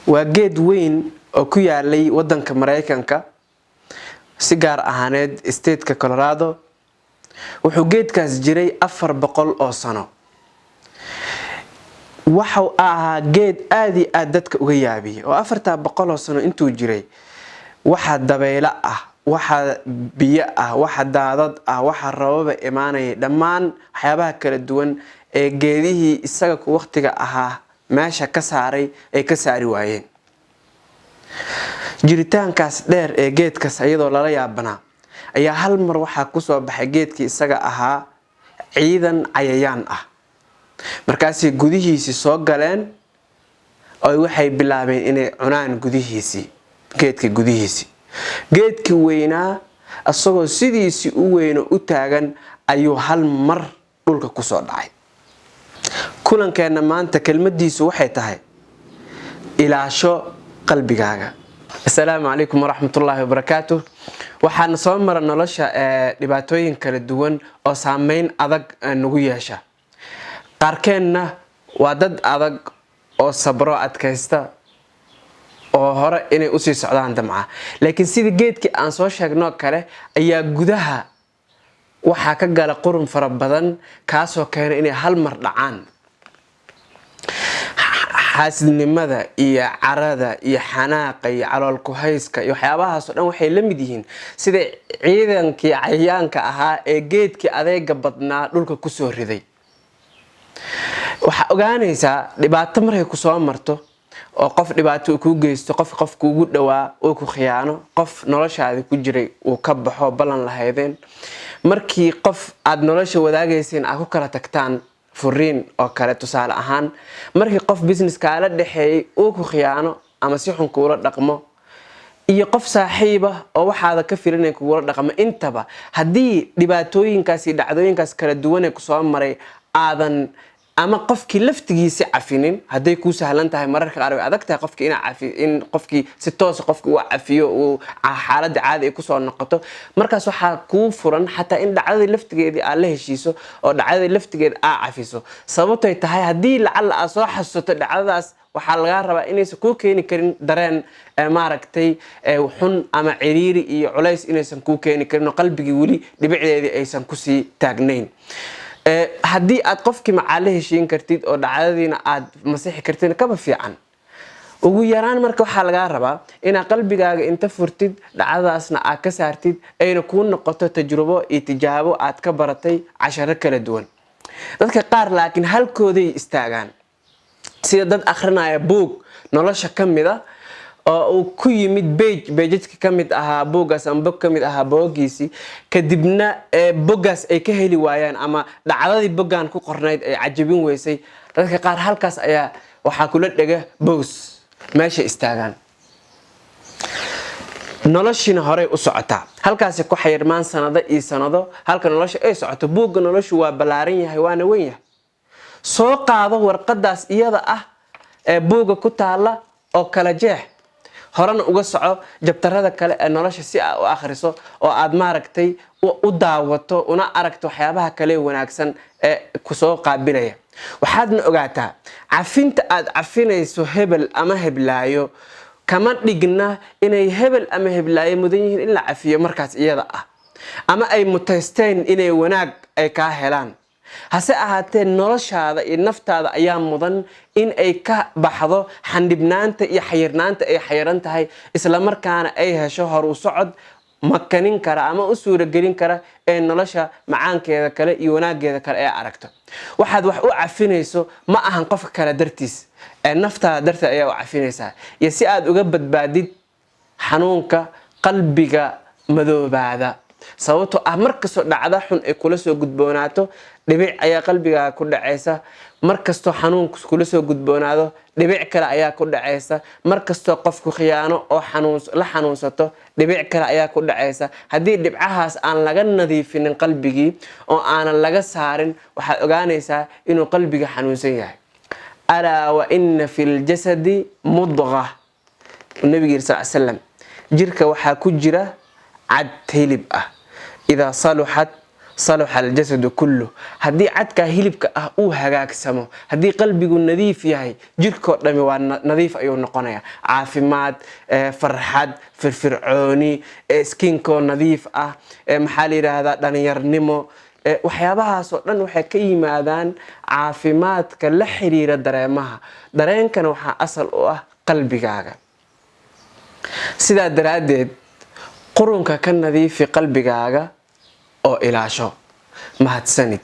waa geed weyn oo ku yaalay wadanka Mareykanka si gaar ahaaneed state-ka Colorado. wuxuu geedkaas jiray 400 oo sano. waxa ahaa geed aad iyo aad dadka uga yaabiyay oo 400 oo sano intuu jiray waxa dabayla ah, waxa biyo ah, waxa daadad ah, waxa roobaba imaanay dhammaan waxyaabaha kala duwan ee geedihii isaga ku waqtiga ahaa meesha ka saaray ay ka saari waayeen. jiritaankaas dheer ee geedkaas iyadoo lala yaabana ayaa hal mar waxa ku soo baxay geedkii isaga ahaa ciidan cayayaan ah. markaas gudihiisa soo galeen oo waxay bilaabeen inay cunaan gudihiisa geedka gudihiisa. geedkii weynaa asagoo sidiisi u weyno u taagan ayuu hal mar dhulka ku soo dhacay. kulankeena maanta kelmadiisu waxay tahay ilaasho qalbigaaga. Assalaamu alaykum warahmatullahi wabarakatuh. waxaan soo maray nolosha dhibaatooyin kala duwan oo saameyn adag nagu yeesha. qaarkeenna waa dad adag oo sabro adkaysta oo hore inay u sii socdaan damca. laakiin sida geedkii aan soo sheegno kale ayaa gudaha waxa ka gala qurun fara badan kaasoo keenay inay hal mar dhacaan. xaasidnimada iyo carada iyo xanaaqa iyo calool ku hayska iyo waxyaabahaas oo dhan waxay la mid yihiin sida ciidankii cayayaanka ahaa ee geedkii adeega badnaa dhulka ku soo riday. waxa ogaanaysaa dhibaato markay ku soo marto oo qof dhibaato ku geysto, qof kuugu dhawaa oo ku khiyaano, qof noloshaada ku jiray uu ka baxo balan lahaydeen, markii qof aad nolosha wadaagayseen aad ku kala tagtaan furiin oo kale tusaale ahaan, markii qof business kaala dhaxeeyay uu ku khiyaano ama si xun kuula dhaqmo, iyo qof saaxiib ah oo waxaad ka filanay kuula dhaqmo, intaba hadii dhibaatooyinkaas iyo dhacdooyinkaas kala duwan ee ku soo maray aadan ama qofkii laftigiisa cafinin, haday ku sahlan tahay mararka qaar way adag tahay qofkii in qofkii si toos qofkii uu cafiyo oo xaalad caadi ay ku soo noqoto. markaas waxa ku furan xataa in dhacdada laftigeedii aad la heshiiso oo dhacdada laftigeed aad cafiso. sababtoo tahay hadii lacala aad soo xasuusto dhacdadaas waxa laga rabaa inaysan ku keeni karin dareen maaragtay xun ama ciriiri iyo culays inaysan ku keeni karin qalbigii wali dhibicdeedii aysan ku sii taagnayn. hadii aad qofkii macaal heshiin kartid oo dhacdadiina aad masixi kartid kaba fiican. ugu yaraan marka waxa laga rabaa in qalbigaaga inta furtid dhacdadaasna aad ka saartid ayna ku noqoto tajrubo iyo tijaabo aad ka baratay casharo kala duwan. dadka qaar laakiin halkooday istaagaan sida dad akhrinaya book nolosha kamida oo uu ku yimid page kamid ahaa boogaas ama book kamid ahaa boogiisi kadibna boogaas ay ka heli waayaan ama dhacdadii boogan ku qornayd ay cajabin weysay. dadka qaar halkaas ayaa waxa kula dhaga boos meesha istaagaan. noloshina hore u socota halkaas ku xayirmaan sanado iyo sanado halka nolosha ay socoto. booga noloshu waa balaaran yahay waana weyn yahay. soo qaado warqadaas iyada ah ee booga ku taala oo kala jeex horana uga soco jabtarada kale ee nolosha si aad u akhriso oo aad maaragtay u daawato una aragto waxyaabaha kale wanaagsan ee ku soo qaabilaya. waxaadna ogaataa cafinta aad cafinayso hebel ama heblaayo kama dhigna inay hebel ama heblaayo mudan yihiin in la cafiyo markaas iyada ah ama ay mutaysteen inay wanaag ay ka helaan. hase ahaatee noloshaada iyo naftaada ayaa mudan in ay ka baxdo xandibnaanta iyo xayirnaanta ay xayiran tahay, isla markaana ay hesho hor u socod makanin kara ama u suura gelin kara ee nolosha macaankeeda kale iyo wanaageeda kale ee aragto. waxaad wax u cafinayso ma ahan qof kale dartiis ee naftaada darteed ayaa u cafinaysaa iyo si aad uga badbaadid xanuunka qalbiga madoobaada. sababtoo ah markastoo dhacda xun ay kula soo gudboonaato dhibic ayaa qalbigaaga ku dhacaysa. markastoo xanuunku kula soo gudboonaado dhibic kale ayaa ku dhacaysa. markastoo qofku khiyaano oo la xanuunsato dhibic kale ayaa ku dhacaysa. haddii dhibcahaas aan laga nadiifinin qalbigii oo aanan laga saarin waxaad ogaanaysaa inuu qalbiga xanuunsan yahay. alaa wa inna fil jasadi mudghah. nabiga sallallahu alayhi wasallam jirka waxaa ku jira cad hilib ah. إذا صلحت صلح الجسد كله هدي عدك هلبك أو هجاك سمو هدي قلبي نظيف ياهي جلك دمي ونظيف أيو نقنايا عافمات فرحات في الفرعوني سكينكو نظيف محالي هذا دنيار نمو waxyaabahaas oo dhan waxay ka yimaadaan caafimaadka la xiriira dareemaha dareenkana waxa asal u ah qalbigaaga sidaa daraadeed qurunka ka nadiifi qalbigaaga oo ilaasho mahadsanid